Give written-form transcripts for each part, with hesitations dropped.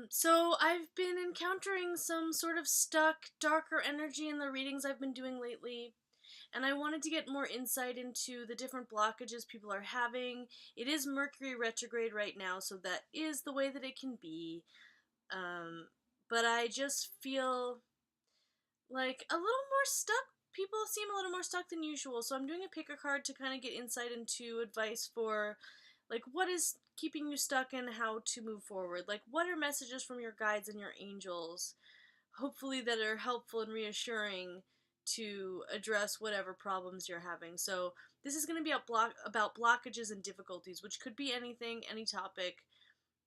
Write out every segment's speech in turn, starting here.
So I've been encountering some sort of stuck, darker energy in the readings I've been doing lately, and I wanted to get more insight into the different blockages people are having. It is Mercury retrograde right now, so that is the way that it can be. Um, but I just feel like a little more stuck. People seem a little more stuck than usual, so I'm doing a pick a card to kind of get insight into advice for like what is keeping you stuck and how to move forward. Like what are messages from your guides and your angels, hopefully that are helpful and reassuring to address whatever problems you're having. So this is going to be about blockages and difficulties, which could be anything, any topic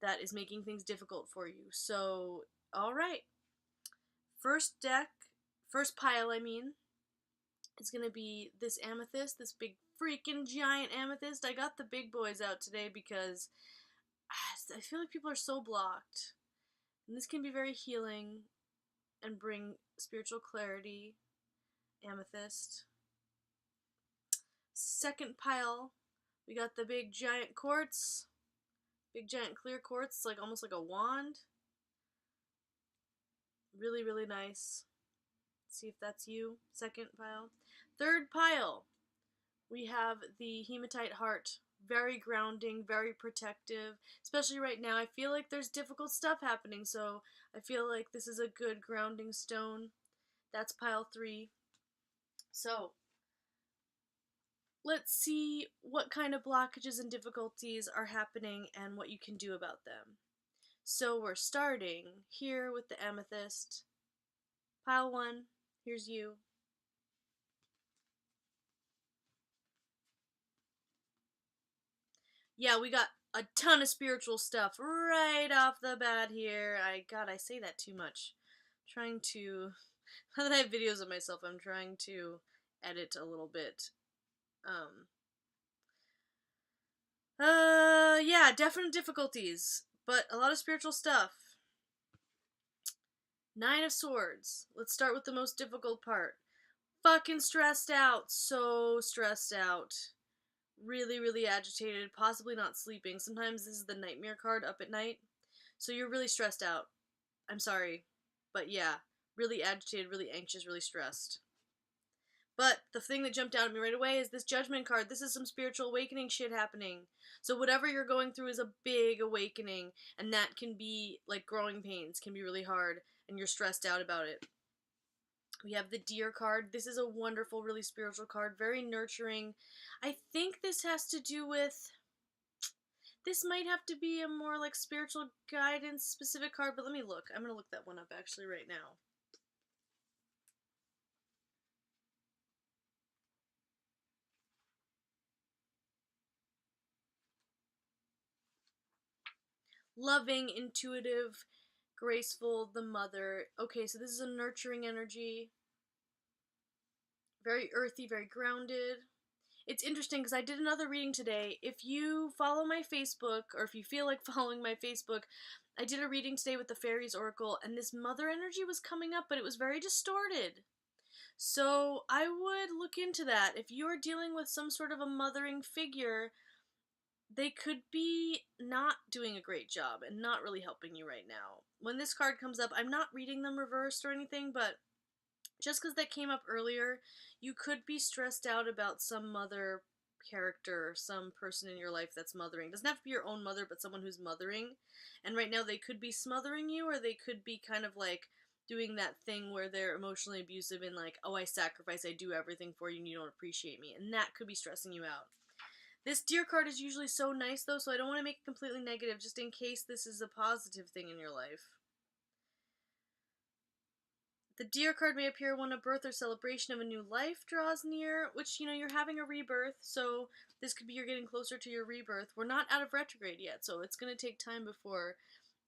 that is making things difficult for you. So, all right. First deck, first pile, I mean, is going to be this amethyst, this big freaking giant amethyst. I got the big boys out today because I feel like people are so blocked. And this can be very healing and bring spiritual clarity. Amethyst. Second pile, we got the big giant quartz. Big giant clear quartz, like almost like a wand. Really, really nice. See if that's you. Second pile. Third pile, we have the hematite heart. Very grounding, very protective. Especially right now, I feel like there's difficult stuff happening, so I feel like this is a good grounding stone. That's pile 3. So, let's see what kind of blockages and difficulties are happening and what you can do about them. So we're starting here with the amethyst. Pile 1, here's you. Yeah, we got a ton of spiritual stuff right off the bat here. I say that too much. I'm trying to, now that I have videos of myself, I'm trying to edit a little bit. Yeah, definite difficulties, but a lot of spiritual stuff. 9 of Swords. Let's start with the most difficult part. Fucking stressed out. So stressed out. Really, really agitated. Possibly not sleeping. Sometimes this is the nightmare card, up at night. So you're really stressed out. I'm sorry. But yeah, really agitated, really anxious, really stressed. But the thing that jumped out at me right away is this Judgment card. This is some spiritual awakening shit happening. So whatever you're going through is a big awakening, and that can be like growing pains, can be really hard, and you're stressed out about it. We have the Deer card. This is a wonderful, really spiritual card, very nurturing. I think this has to do with, this might have to be a more like spiritual guidance specific card, but let me look. I'm going to look that one up actually right now. Loving, intuitive, graceful, the mother. Okay, so this is a nurturing energy. Very earthy, very grounded. It's interesting because I did another reading today. If you follow my Facebook, or if you feel like following my Facebook, I did a reading today with the Fairies Oracle, and this mother energy was coming up, but it was very distorted. So I would look into that. If you're dealing with some sort of a mothering figure, they could be not doing a great job and not really helping you right now. When this card comes up, I'm not reading them reversed or anything, but just because that came up earlier, you could be stressed out about some mother character, some person in your life that's mothering. It doesn't have to be your own mother, but someone who's mothering. And right now they could be smothering you, or they could be kind of like doing that thing where they're emotionally abusive and like, oh, I sacrifice, I do everything for you and you don't appreciate me. And that could be stressing you out. This Deer card is usually so nice though, so I don't want to make it completely negative just in case this is a positive thing in your life. The Deer card may appear when a birth or celebration of a new life draws near, which, you're having a rebirth, so this could be you're getting closer to your rebirth. We're not out of retrograde yet, so it's going to take time before,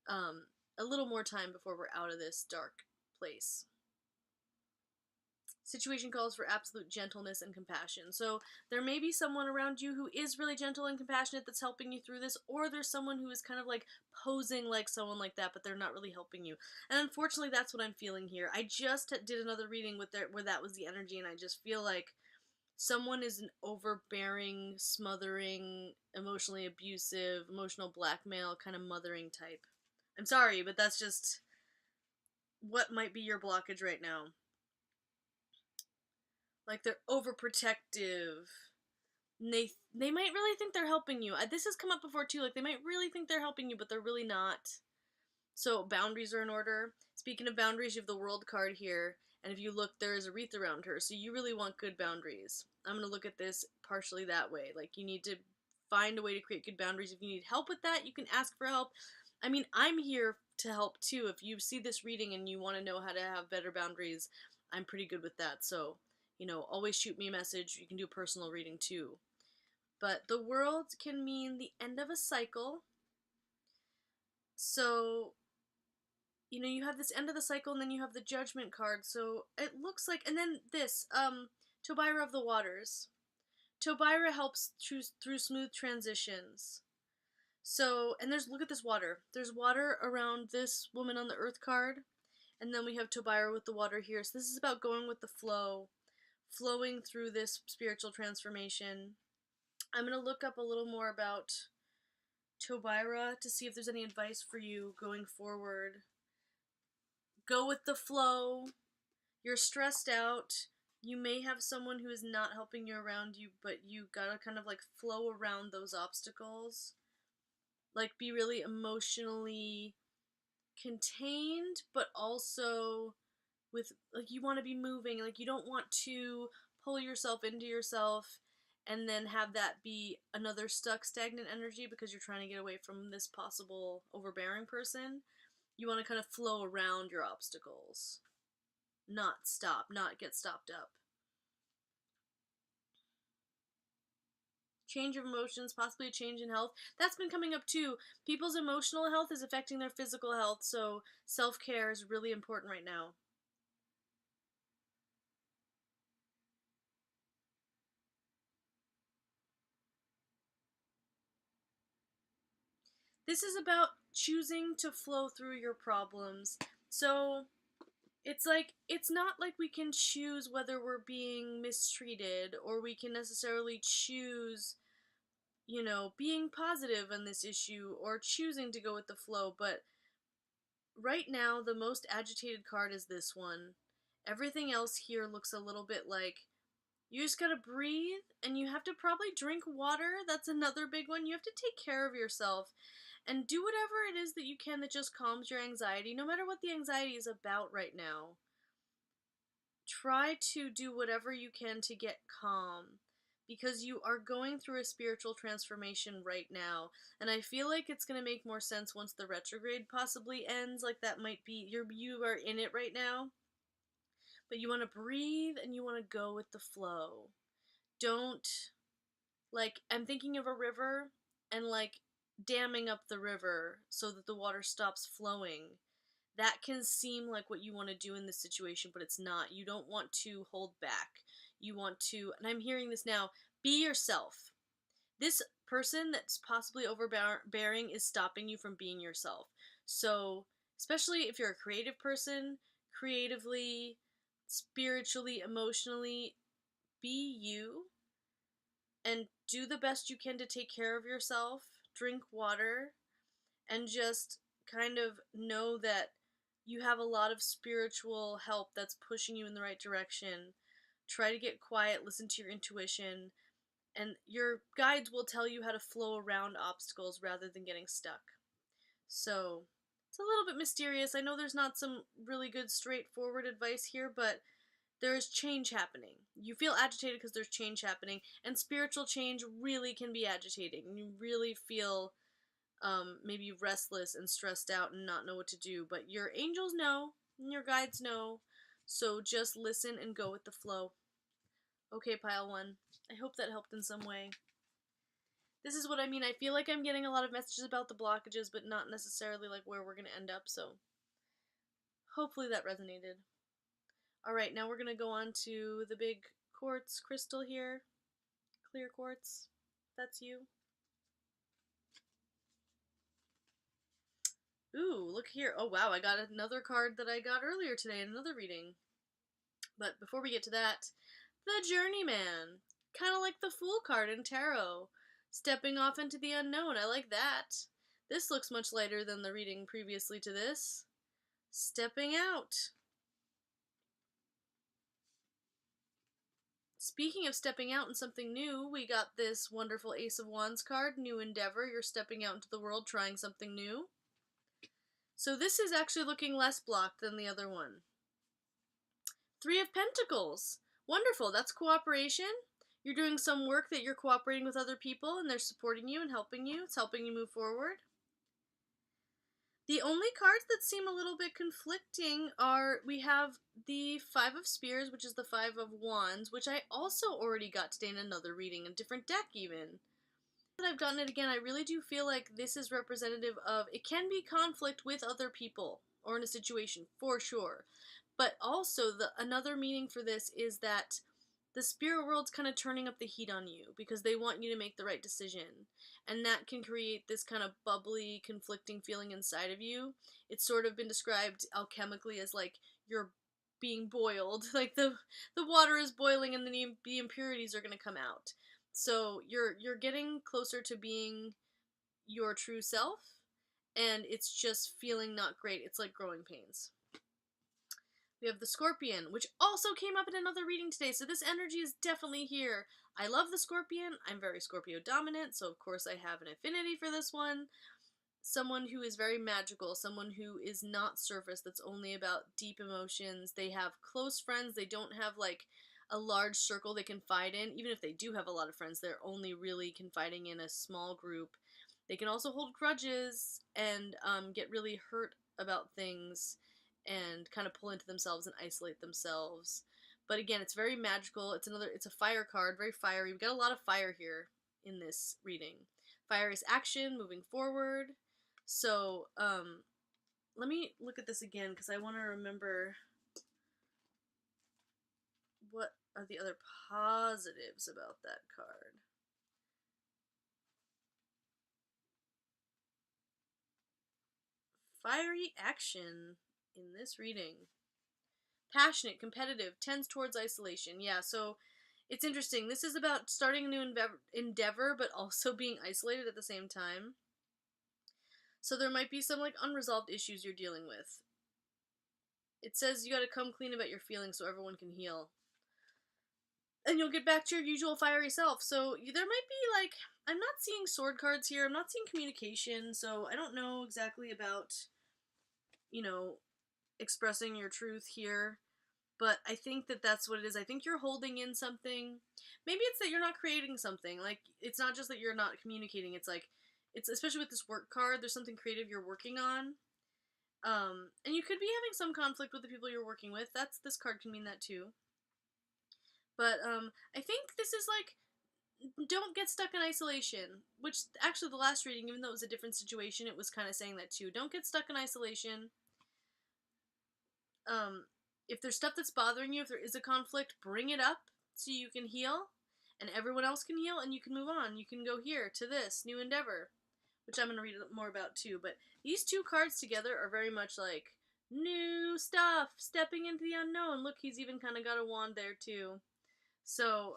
a little more time before we're out of this dark place. Situation calls for absolute gentleness and compassion. So there may be someone around you who is really gentle and compassionate that's helping you through this, or there's someone who is kind of like posing like someone like that, but they're not really helping you. And unfortunately, that's what I'm feeling here. I just did another reading where that was the energy, and I just feel like someone is an overbearing, smothering, emotionally abusive, emotional blackmail kind of mothering type. I'm sorry, but that's just what might be your blockage right now. Like, they're overprotective. They might really think they're helping you. This has come up before too. Like, they might really think they're helping you, but they're really not. So boundaries are in order. Speaking of boundaries, you have the World card here, and if you look, there is a wreath around her. So you really want good boundaries. I'm gonna look at this partially that way. Like, you need to find a way to create good boundaries. If you need help with that, you can ask for help. I mean, I'm here to help too. If you see this reading and you want to know how to have better boundaries, I'm pretty good with that. So, always shoot me a message. You can do a personal reading too. But the World can mean the end of a cycle. So, you have this end of the cycle, and then you have the Judgment card. So it looks like, and then this, Tobira of the Waters. Tobira helps through smooth transitions. So, and look at this water. There's water around this woman on the Earth card, and then we have Tobira with the water here. So this is about going with the flow, flowing through this spiritual transformation. I'm going to look up a little more about Tobira to see if there's any advice for you going forward. Go with the flow. You're stressed out. You may have someone who is not helping you around you, but you gotta kind of like flow around those obstacles. Like, be really emotionally contained, but also with, like, you want to be moving. Like, you don't want to pull yourself into yourself and then have that be another stuck, stagnant energy because you're trying to get away from this possible overbearing person. You want to kind of flow around your obstacles. Not get stopped up. Change of emotions, possibly a change in health. That's been coming up too. People's emotional health is affecting their physical health, so self-care is really important right now. This is about choosing to flow through your problems. So it's not like we can choose whether we're being mistreated, or we can necessarily choose, being positive on this issue or choosing to go with the flow. But right now, the most agitated card is this one. Everything else here looks a little bit like you just gotta breathe, and you have to probably drink water. That's another big one. You have to take care of yourself and do whatever it is that you can that just calms your anxiety, no matter what the anxiety is about right now. Try to do whatever you can to get calm, because you are going through a spiritual transformation right now, and I feel like it's going to make more sense once the retrograde possibly ends. Like, that might be, you are in it right now, but you want to breathe and you want to go with the flow. Don't, like, I'm thinking of a river and, like, damming up the river so that the water stops flowing. That can seem like what you want to do in this situation, but it's not. You don't want to hold back. You want to, and I'm hearing this now, be yourself. This person that's possibly overbearing is stopping you from being yourself. So, especially if you're a creative person, creatively, spiritually, emotionally, be you and do the best you can to take care of yourself. Drink water and just kind of know that you have a lot of spiritual help that's pushing you in the right direction. Try to get quiet, listen to your intuition, and your guides will tell you how to flow around obstacles rather than getting stuck. So, it's a little bit mysterious. I know there's not some really good straightforward advice here, but there is change happening. You feel agitated because there's change happening, and spiritual change really can be agitating. You really feel maybe restless and stressed out and not know what to do, but your angels know and your guides know, so just listen and go with the flow. Okay, pile one. I hope that helped in some way. This is what I mean. I feel like I'm getting a lot of messages about the blockages, but not necessarily like where we're going to end up, so hopefully that resonated. Alright, now we're going to go on to the big quartz crystal here. Clear quartz. That's you. Ooh, look here. Oh wow, I got another card that I got earlier today in another reading. But before we get to that, the Journeyman. Kind of like the Fool card in Tarot. Stepping off into the unknown. I like that. This looks much lighter than the reading previously to this. Stepping out. Speaking of stepping out in something new, we got this wonderful Ace of Wands card, New Endeavor. You're stepping out into the world, trying something new. So this is actually looking less blocked than the other one. Three of Pentacles. Wonderful, that's cooperation. You're doing some work that you're cooperating with other people and they're supporting you and helping you. It's helping you move forward. The only cards that seem a little bit conflicting are, we have the Five of Spears, which is the Five of Wands, which I also already got today in another reading, a different deck even. That I've gotten it again, I really do feel like this is representative of, it can be conflict with other people or in a situation, for sure. But also, another meaning for this is that the spirit world's kind of turning up the heat on you because they want you to make the right decision. And that can create this kind of bubbly, conflicting feeling inside of you. It's sort of been described alchemically as like you're being boiled. Like the water is boiling and the impurities are going to come out. So you're getting closer to being your true self, and it's just feeling not great. It's like growing pains. We have the Scorpion, which also came up in another reading today, so this energy is definitely here. I love the Scorpion. I'm very Scorpio dominant, so of course I have an affinity for this one. Someone who is very magical, someone who is not surface, that's only about deep emotions. They have close friends. They don't have like a large circle they confide in. Even if they do have a lot of friends, they're only really confiding in a small group. They can also hold grudges and get really hurt about things and kind of pull into themselves and isolate themselves. But again, it's very magical. It's a fire card, very fiery. We've got a lot of fire here in this reading. Fire is action, moving forward. So, let me look at this again because I want to remember what are the other positives about that card. Fiery action in this reading. Passionate, competitive, tends towards isolation. Yeah, so it's interesting. This is about starting a new endeavor, but also being isolated at the same time. So there might be some like unresolved issues you're dealing with. It says you gotta come clean about your feelings so everyone can heal. And you'll get back to your usual fiery self. So there might be like, I'm not seeing sword cards here. I'm not seeing communication. So I don't know exactly about, expressing your truth here. But I think that that's what it is. I think you're holding in something. Maybe it's that you're not creating something. Like, it's not just that you're not communicating. It's like, it's especially with this work card, there's something creative you're working on. And you could be having some conflict with the people you're working with. This card can mean that too. But, I think this is like, don't get stuck in isolation. Which, actually, the last reading, even though it was a different situation, it was kind of saying that too. Don't get stuck in isolation. If there's stuff that's bothering you, if there is a conflict, bring it up so you can heal, and everyone else can heal, and you can move on. You can go here to this new endeavor, which I'm going to read more about too. But these two cards together are very much like new stuff, stepping into the unknown. Look, he's even kind of got a wand there too. So,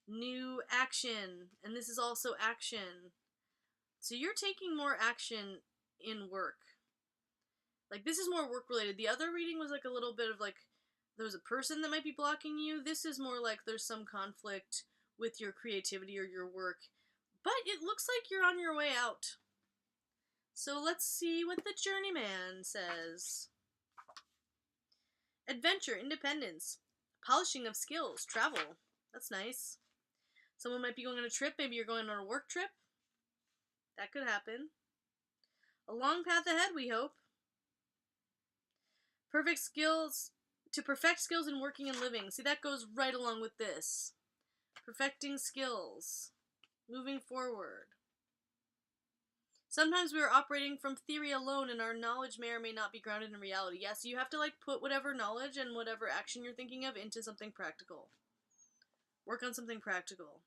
new action, and this is also action. So you're taking more action in work. Like, this is more work-related. The other reading was, like, a little bit of, like, there's a person that might be blocking you. This is more like there's some conflict with your creativity or your work. But it looks like you're on your way out. So let's see what the Journeyman says. Adventure, independence, polishing of skills, travel. That's nice. Someone might be going on a trip. Maybe you're going on a work trip. That could happen. A long path ahead, we hope. To perfect skills in working and living. See, that goes right along with this. Perfecting skills. Moving forward. Sometimes we are operating from theory alone and our knowledge may or may not be grounded in reality. Yes, you have to like put whatever knowledge and whatever action you're thinking of into something practical. Work on something practical.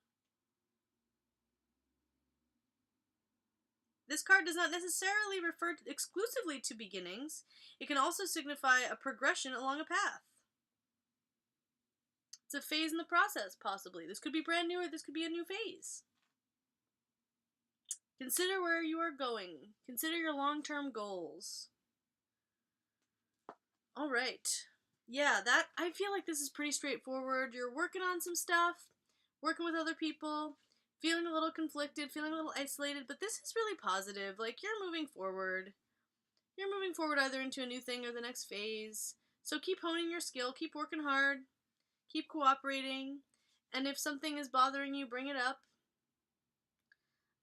This card does not necessarily refer exclusively to beginnings. It can also signify a progression along a path. It's a phase in the process, possibly. This could be brand new or this could be a new phase. Consider where you are going. Consider your long-term goals. All right. Yeah, I feel like this is pretty straightforward. You're working on some stuff, working with other people, feeling a little conflicted, feeling a little isolated, but this is really positive. Like, you're moving forward. You're moving forward either into a new thing or the next phase. So keep honing your skill, keep working hard, keep cooperating, and if something is bothering you, bring it up.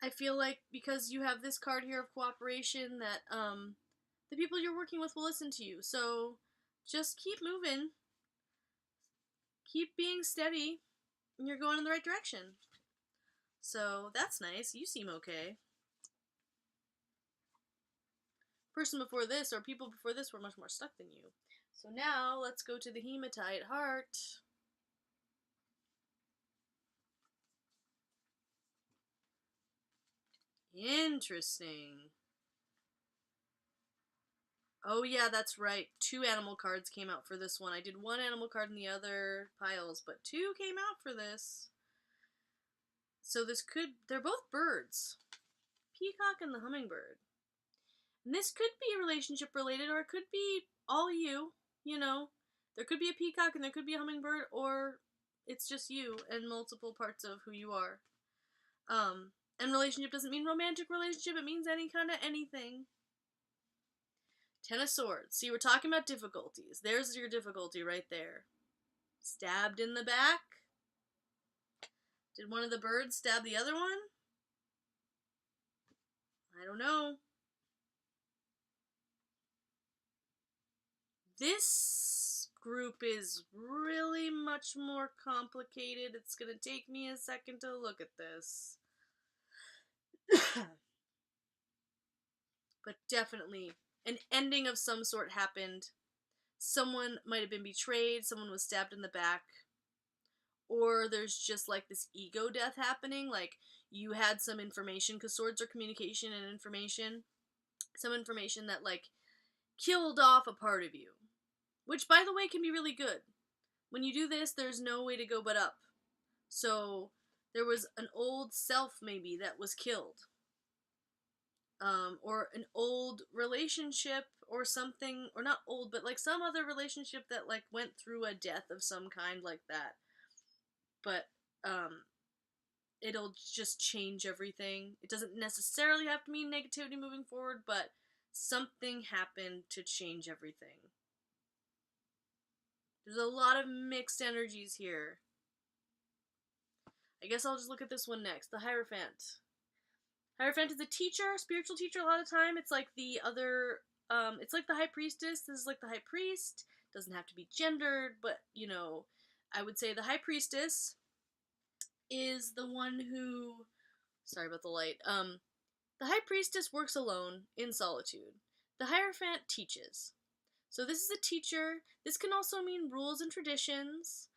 I feel like because you have this card here of cooperation that the people you're working with will listen to you. So just keep moving. Keep being steady, and you're going in the right direction. So that's nice. You seem okay. Person before this, or people before this, were much more stuck than you. So now let's go to the hematite heart. Interesting. Oh yeah, that's right. 2 animal cards came out for this one. I did 1 animal card in the other piles, but 2 came out for this. So they're both birds. Peacock and the hummingbird. And this could be relationship related, or it could be all you, There could be a peacock and there could be a hummingbird, or it's just you and multiple parts of who you are. And relationship doesn't mean romantic relationship, it means any kind of anything. 10 of Swords. See, we're talking about difficulties. There's your difficulty right there. Stabbed in the back. Did one of the birds stab the other one? I don't know. This group is really much more complicated. It's going to take me a second to look at this. But definitely an ending of some sort happened. Someone might have been betrayed, someone was stabbed in the back, or there's just like this ego death happening, like you had some information, because swords are communication and information, some information that like killed off a part of you, which by the way can be really good. When you do this, there's no way to go but up. So there was an old self maybe that was killed. Or an old relationship or something, or not old, but like some other relationship that like went through a death of some kind like that. But it'll just change everything. It doesn't necessarily have to mean negativity moving forward, but something happened to change everything. There's a lot of mixed energies here. I guess I'll just look at this one next. The Hierophant. Hierophant is a teacher, spiritual teacher a lot of time. It's like the other, it's like the High Priestess. This is like the High Priest. Doesn't have to be gendered, but, I would say the High Priestess is the one who, sorry about the light, the High Priestess works alone in solitude. The Hierophant teaches. So this is a teacher. This can also mean rules and traditions.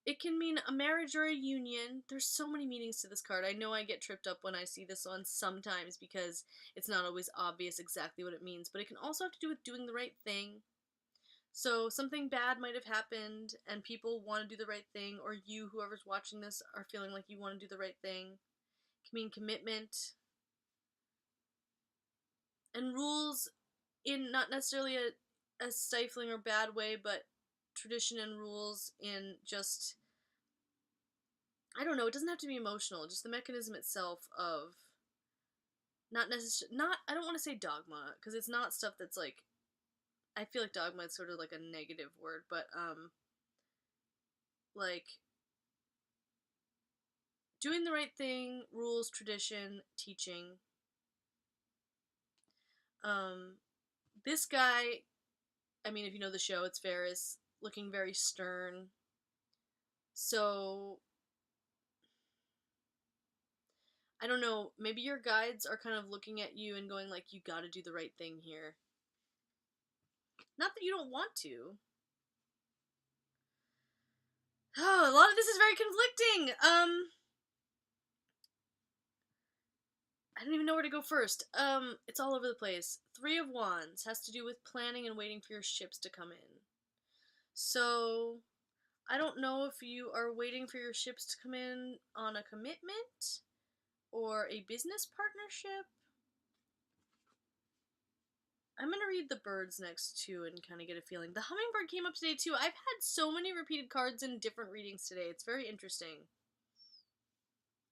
It can mean a marriage or a union. There's so many meanings to this card. I know I get tripped up when I see this one sometimes because it's not always obvious exactly what it means, but it can also have to do with doing the right thing. So something bad might have happened and people want to do the right thing, or you, whoever's watching this, are feeling like you want to do the right thing. It can mean commitment. And rules in not necessarily a stifling or bad way, but tradition and rules in just, I don't know, it doesn't have to be emotional, just the mechanism itself of I don't want to say dogma, because it's not stuff that's like, I feel like dogma is sort of like a negative word, but like doing the right thing, rules, tradition, teaching. This guy, I mean, if you know the show, it's Ferris, looking very stern. So, I don't know, maybe your guides are kind of looking at you and going like, you gotta do the right thing here. Not that you don't want to. Oh, a lot of this is very conflicting. I don't even know where to go first. It's all over the place. 3 of Wands has to do with planning and waiting for your ships to come in. So, I don't know if you are waiting for your ships to come in on a commitment, or a business partnership. I'm going to read the birds next too and kind of get a feeling. The hummingbird came up today too. I've had so many repeated cards in different readings today. It's very interesting.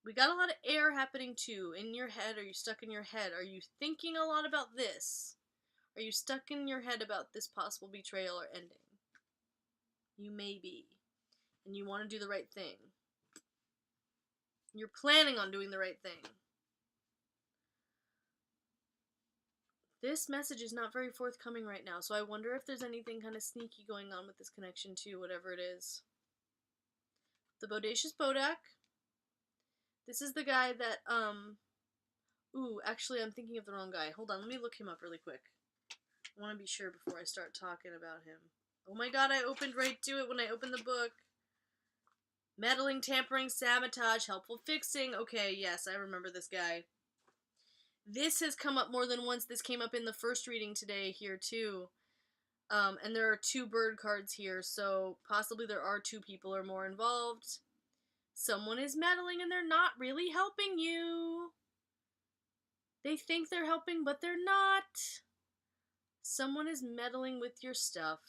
We got a lot of air happening too. In your head, are you stuck in your head? Are you thinking a lot about this? Are you stuck in your head about this possible betrayal or ending? You may be. And you want to do the right thing. You're planning on doing the right thing. This message is not very forthcoming right now, so I wonder if there's anything kind of sneaky going on with this connection too, whatever it is. The Bodacious Bodak. This is the guy that, ooh, actually I'm thinking of the wrong guy. Hold on, let me look him up really quick. I want to be sure before I start talking about him. Oh my god, I opened right to it when I opened the book. Meddling, tampering, sabotage, helpful fixing. Okay, yes, I remember this guy. This has come up more than once. This came up in the first reading today here too. And there are 2 bird cards here, so possibly there are 2 people or more involved. Someone is meddling and they're not really helping you. They think they're helping, but they're not. Someone is meddling with your stuff.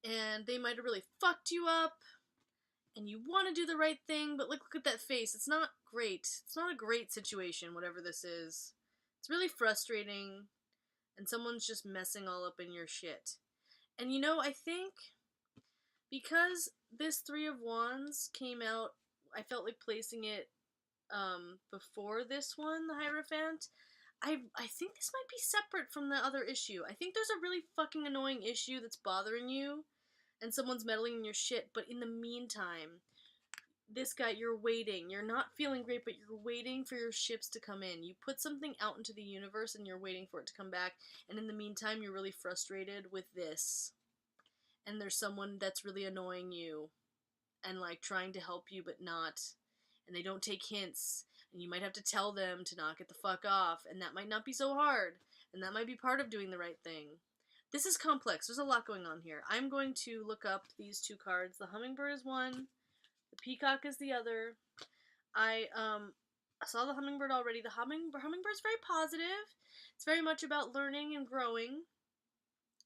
And they might have really fucked you up. And you want to do the right thing, but look at that face. It's not great. It's not a great situation, whatever this is. It's really frustrating. And someone's just messing all up in your shit. And you know, I think because this 3 of Wands came out, I felt like placing it before this one, the Hierophant. I think this might be separate from the other issue. I think there's a really fucking annoying issue that's bothering you, and someone's meddling in your shit, but in the meantime, this guy, you're waiting. You're not feeling great, but you're waiting for your ships to come in. You put something out into the universe, and you're waiting for it to come back, and in the meantime, you're really frustrated with this. And there's someone that's really annoying you, and, like, trying to help you, but not. And they don't take hints, and you might have to tell them to knock it the fuck off, and that might not be so hard, and that might be part of doing the right thing. This is complex. There's a lot going on here. I'm going to look up these 2 cards. The hummingbird is one. The peacock is the other. I saw the hummingbird already. The hummingbird's very positive. It's very much about learning and growing.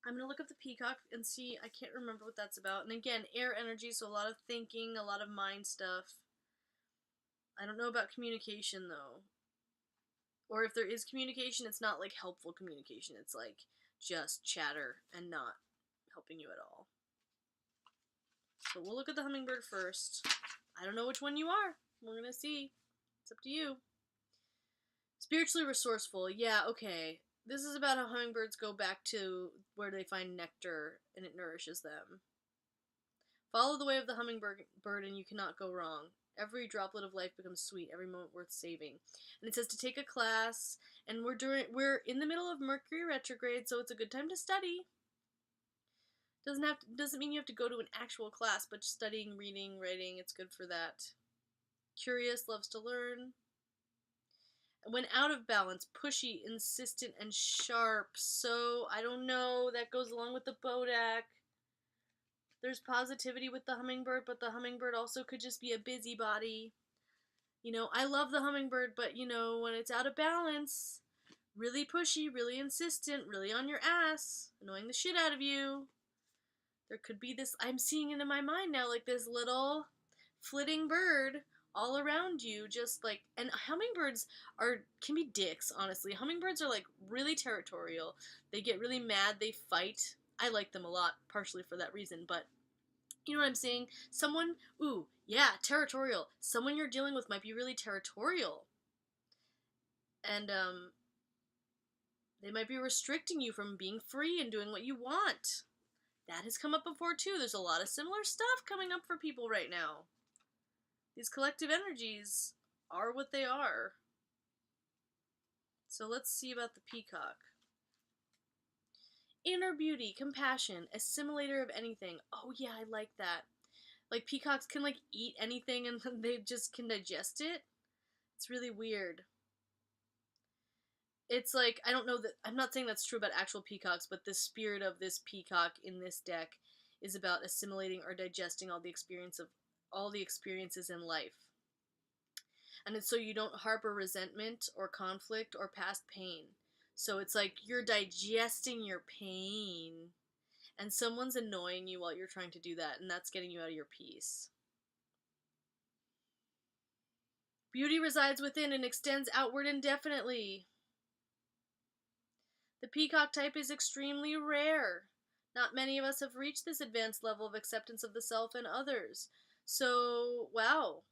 I'm going to look up the peacock and see. I can't remember what that's about. And again, air energy, so a lot of thinking, a lot of mind stuff. I don't know about communication, though. Or if there is communication, it's not, like, helpful communication. It's, like, just chatter and not helping you at all. So we'll look at the hummingbird first. I don't know which one you are. We're gonna see. It's up to you. Spiritually resourceful. Yeah, okay. This is about how hummingbirds go back to where they find nectar and it nourishes them. Follow the way of the hummingbird and you cannot go wrong. Every droplet of life becomes sweet, every moment worth saving. And it says to take a class, and we're in the middle of Mercury retrograde, so it's a good time to study. Doesn't mean you have to go to an actual class, but studying, reading, writing, it's good for that. Curious, loves to learn. When out of balance, pushy, insistent, and sharp. So, I don't know, that goes along with the Bodak. There's positivity with the hummingbird, but the hummingbird also could just be a busybody. You know, I love the hummingbird, but, you know, when it's out of balance, really pushy, really insistent, really on your ass, annoying the shit out of you. There could be this, I'm seeing it in my mind now, like this little flitting bird all around you, just like, and hummingbirds can be dicks, honestly. Hummingbirds are, like, really territorial. They get really mad, they fight. I like them a lot, partially for that reason, but you know what I'm saying? Someone, ooh, yeah, territorial. Someone you're dealing with might be really territorial. And, they might be restricting you from being free and doing what you want. That has come up before, too. There's a lot of similar stuff coming up for people right now. These collective energies are what they are. So let's see about the peacock. Inner beauty, compassion, assimilator of anything. Oh yeah, I like that. Like, peacocks can, like, eat anything and they just can digest it. It's really weird. It's like, I don't know that, I'm not saying that's true about actual peacocks, but the spirit of this peacock in this deck is about assimilating or digesting all the experiences in life. And it's so you don't harbor resentment or conflict or past pain. So it's like you're digesting your pain, and someone's annoying you while you're trying to do that, and that's getting you out of your peace. Beauty resides within and extends outward indefinitely. The peacock type is extremely rare. Not many of us have reached this advanced level of acceptance of the self and others. So, wow.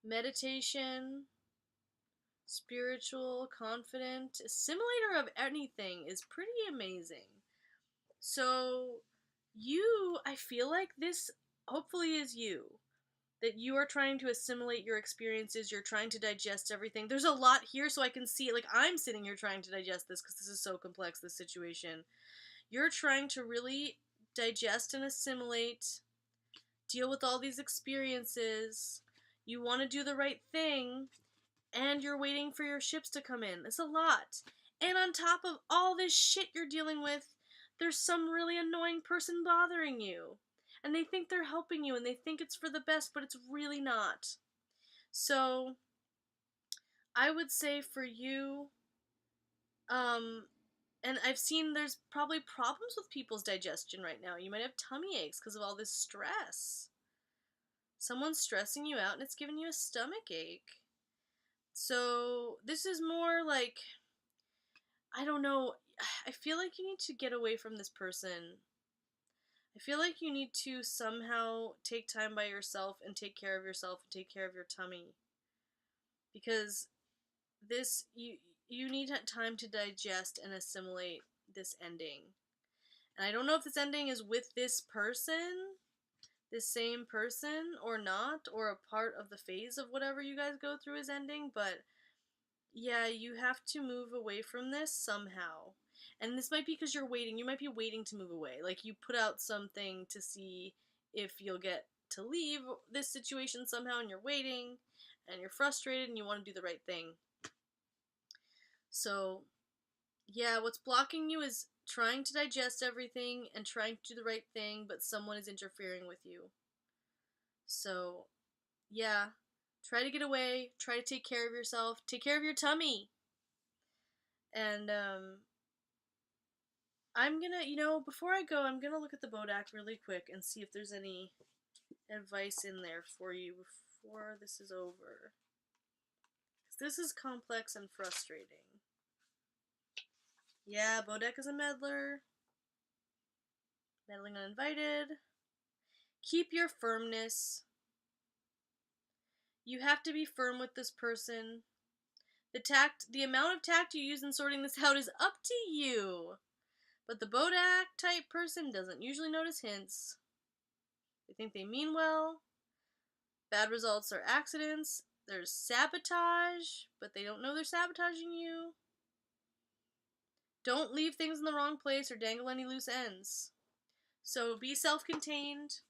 Meditation, spiritual, confident, assimilator of anything is pretty amazing. So, I feel like this hopefully is you. That you are trying to assimilate your experiences, you're trying to digest everything. There's a lot here, so I can see it. Like, I'm sitting here trying to digest this because this is so complex, this situation. You're trying to really digest and assimilate, deal with all these experiences. You want to do the right thing, and you're waiting for your ships to come in. It's a lot. And on top of all this shit you're dealing with, there's some really annoying person bothering you. And they think they're helping you, and they think it's for the best, but it's really not. So, I would say for you, and I've seen there's probably problems with people's digestion right now. You might have tummy aches because of all this stress. Someone's stressing you out, and it's giving you a stomach ache. So, this is more like, I don't know, I feel like you need to get away from this person. I feel like you need to somehow take time by yourself and take care of yourself and take care of your tummy. Because this, you need time to digest and assimilate this ending. And I don't know if this ending is with this person, this same person, or not, or a part of the phase of whatever you guys go through is ending, but yeah, you have to move away from this somehow. And this might be because you're waiting. You might be waiting to move away. Like, you put out something to see if you'll get to leave this situation somehow, and you're waiting, and you're frustrated, and you want to do the right thing. So, yeah, what's blocking you is trying to digest everything and trying to do the right thing, but someone is interfering with you. So, yeah, try to get away, try to take care of yourself, take care of your tummy. And, I'm gonna, before I go, I'm gonna look at the Bodak really quick and see if there's any advice in there for you before this is over. 'Cause this is complex and frustrating. Yeah, Bodak is a meddler. Meddling uninvited. Keep your firmness. You have to be firm with this person. The amount of tact you use in sorting this out is up to you. But the Bodak type person doesn't usually notice hints. They think they mean well. Bad results are accidents. There's sabotage, but they don't know they're sabotaging you. Don't leave things in the wrong place or dangle any loose ends. So be self-contained.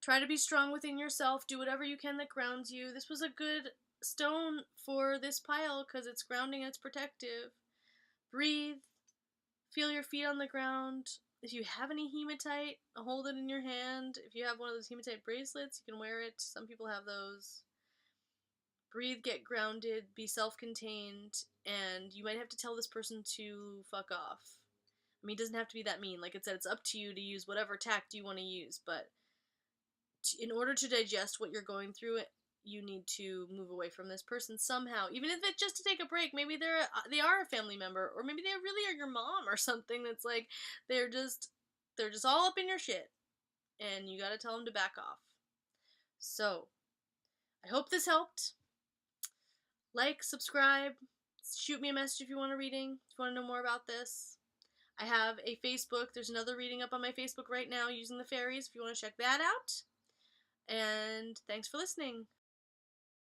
Try to be strong within yourself. Do whatever you can that grounds you. This was a good stone for this pile because it's grounding and it's protective. Breathe. Feel your feet on the ground. If you have any hematite, hold it in your hand. If you have one of those hematite bracelets, you can wear it. Some people have those. Breathe, get grounded, be self-contained, and you might have to tell this person to fuck off. I mean, it doesn't have to be that mean. Like I said, it's up to you to use whatever tact you want to use, but in order to digest what you're going through, you need to move away from this person somehow. Even if it's just to take a break. Maybe they are a family member, or maybe they really are your mom or something that's like, they're just all up in your shit, and you gotta tell them to back off. So, I hope this helped. Like, subscribe, shoot me a message if you want a reading, if you want to know more about this. I have a Facebook. There's another reading up on my Facebook right now using the fairies if you want to check that out. And thanks for listening.